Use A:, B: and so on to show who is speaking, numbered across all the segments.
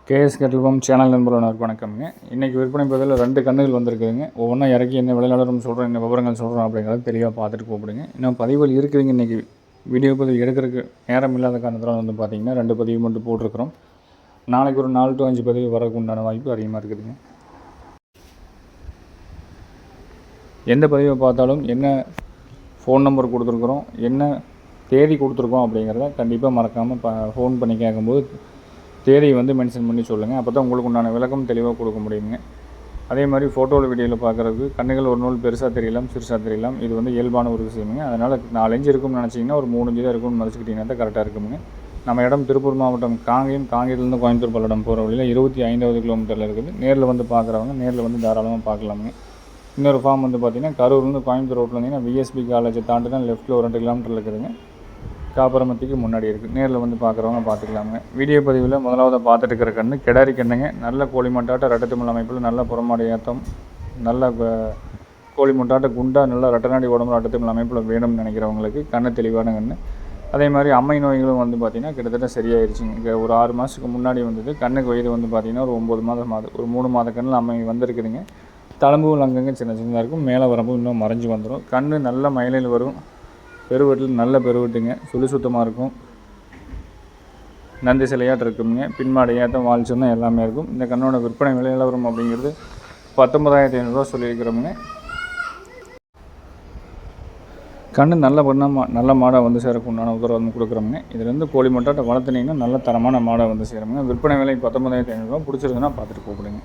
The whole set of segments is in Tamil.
A: கேஎஸ் கெட்டில்பாம் சேனல் நண்பர்களுக்கு வணக்கம்ங்க. இன்றைக்கி விற்பனை பதிவில் 2 கன்றுகள் வந்திருக்குதுங்க. ஒவ்வொன்றா இறக்கி என்ன விளையாடணும் சொல்கிறோம், என்ன விவரங்கள் சொல்கிறோம் அப்படிங்கிறத தெளிவாக பார்த்துட்டு கூப்பிடுங்க. இன்னும் பதிவுகள் இருக்குதுங்க. இன்றைக்கி வீடியோ பதிவு எடுக்கிறதுக்கு நேரம் இல்லாத காரணத்தில் வந்து பார்த்திங்கன்னா 2 பதிவு மட்டும் போட்டிருக்கிறோம். நாளைக்கு ஒரு 4 to 5 பதிவு வரக்கு உண்டான வாய்ப்பு அதிகமாக இருக்குதுங்க. எந்த பதிவை பார்த்தாலும் என்ன ஃபோன் நம்பர் கொடுத்துருக்குறோம், என்ன தேதி கொடுத்துருக்கோம் அப்படிங்கிறத கண்டிப்பாக மறக்காமல் ஃபோன் பண்ணி கேட்கும்போது தேதியை வந்து மென்ஷன் பண்ணி சொல்லுங்கள். அப்போ தான் உங்களுக்கு உண்டான விளக்கம் தெளிவாக கொடுக்க முடியுங்க. அதே மாதிரி ஃபோட்டோவில் வீடியோவில் பார்க்குறதுக்கு கண்ணுகள் ஒரு நூல் பெருசாக தெரியலாம், சிறுசாக தெரியலாம். இது வந்து இயல்பான ஒரு விஷயமுங்க. அதனால் 4 இன்ச்சு இருக்கும்னு நினச்சிங்கன்னா ஒரு 3 இன்ச்சு தான் இருக்கும்னு மதிச்சுக்கிட்டிங்கன்னா தான் கரெக்டாக இருக்குங்க. நம்ம இடம் திருப்பூர் மாவட்டம் காங்கேயத்துலேருந்து கோயம்புத்தூர் பல்லடம் போகிற வழியில் 25வது கிலோமீட்டரில் இருக்குது. நேரில் வந்து பார்க்குறவங்க நேரில் வந்து தாராளமாக பார்க்கலாமுங்க. இன்னொரு ஃபார்ம் வந்து பார்த்திங்கன்னா கரூர்லேருந்து கோயம்புத்தூர் ரோட்டில் வந்தீங்கன்னா விஎஸ்பி காலேஜை தாண்டினா லெஃப்ட்டில் ஒரு 2 கிலோமீட்டர் இருக்குதுங்க. காப்பரமத்திக்கு முன்னாடி இருக்குது. நேரில் வந்து பார்க்குறவங்க பார்த்துக்கலாமுங்க. வீடியோ பதிவில் முதலாவது பார்த்துட்டு இருக்கிற கன்று கிடாரி கண்ணுங்க. நல்ல கோழி மட்டாட்ட ரெட்டத்துமல் அமைப்பில் நல்ல புறமாடு ஏற்றம், நல்ல கோழி மட்டாட்ட குண்டா நல்லா ரெட்டநாடி உடம்புல ரெட்டத்துமல் அமைப்பில் வேணும்னு நினைக்கிறவங்களுக்கு கண்ணு தெளிவான கன்று. அதே மாதிரி அம்மை நோய்களும் வந்து பார்த்திங்கன்னா கிட்டத்தட்ட சரியாயிருச்சுங்க. இங்கே ஒரு 6 மாதத்துக்கு முன்னாடி வந்தது. கண்ணுக்கு வயது வந்து பார்த்திங்கன்னா ஒரு 9 மாதம் ஆகுது. ஒரு 3 மாத கண்ணில் அம்மை வந்திருக்குதுங்க. தளம்புகள் அங்கங்கே சின்ன சின்னதாக இருக்கும். மேலே வரம்பு இன்னும் மறைஞ்சு வந்துடும். கன்று நல்ல மயிலையில் வரும். பெருவெட்டில் நல்ல பெருவெட்டுங்க. சுழி சுத்தமாக இருக்கும். நந்தி சிலையாட்டு இருக்குங்க. பின்மாடு ஏற்றம் வால் சொன்னால் எல்லாமே இருக்கும். இந்த கண்ணோட விற்பனை விலை நிலவரம் அப்படிங்கிறது 19,500 சொல்லியிருக்கிறோமுங்க. கண்ணு நல்ல மாடாக வந்து சேரக்கு உண்டான உத்தரவாதம் கொடுக்குறோமுங்க. இதுலேருந்து கோழி மட்டாட்ட வளர்த்துனீங்கன்னா நல்ல தரமான மாடாக வந்து சேருங்க. விற்பனை விலை 19,500. பிடிச்சிருக்குன்னா பார்த்துட்டு கூப்பிடுங்க.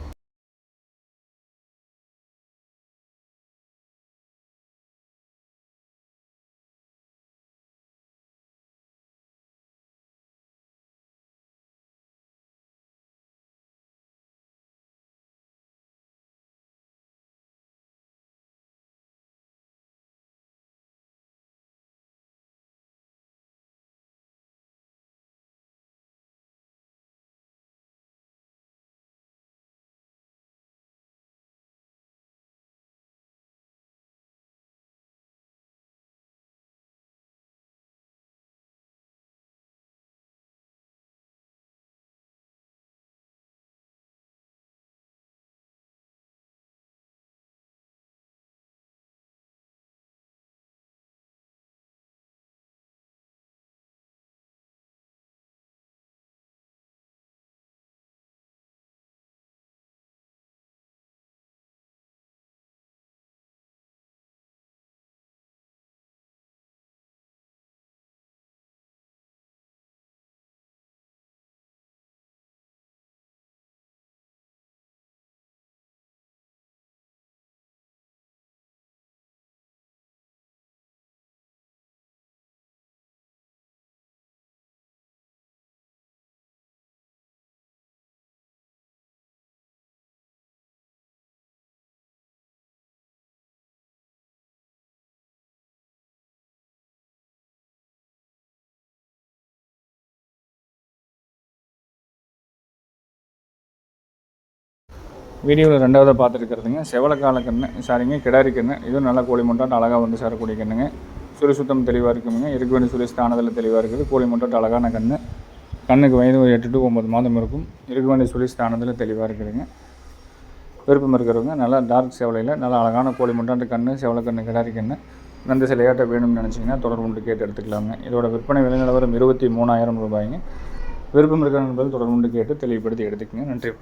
A: வீடியோவில் 2வது பார்த்துருக்கிறதுங்க செவலக்கால கன்று கிடாரி கன்று. இதுவும் நல்லா கோழி மட்டாட்டு அழகாக வந்து சேரக்கூடிய கண்ணுங்க. சுழி சுத்தம் தெளிவாக இருக்குங்க. இருக்கு வேண்டிய சுழி ஸ்தானத்தில் தெளிவாக இருக்குது. கோழி மட்டாட்டு அழகான கன்று. கண்ணுக்கு வயது ஒரு 8 to 9 மாதம் இருக்கும். இருக்க வேண்டிய சுழி ஸ்தானத்தில் தெளிவாக இருக்குதுங்க. விருப்பம் இருக்கிறவங்க நல்லா டார்க் செவலையில் நல்லா அழகான கோழி மட்டாட்டு கன்று, செவலக்கன்று, கிடாரி கன்று நந்த சிலையாட்ட வேணும்னு நினச்சிங்கன்னா தொடர்பு கொண்டு கேட்டு எடுத்துக்கலாங்க. இதோட விற்பனை விலை நிலவரம் 23,000 ரூபாய்ங்க. விருப்பம் இருக்கிற நண்பர்கள் தொடர்பு கொண்டு கேட்டு தெளிவுபடுத்தி எடுத்துக்கங்க. நன்றி.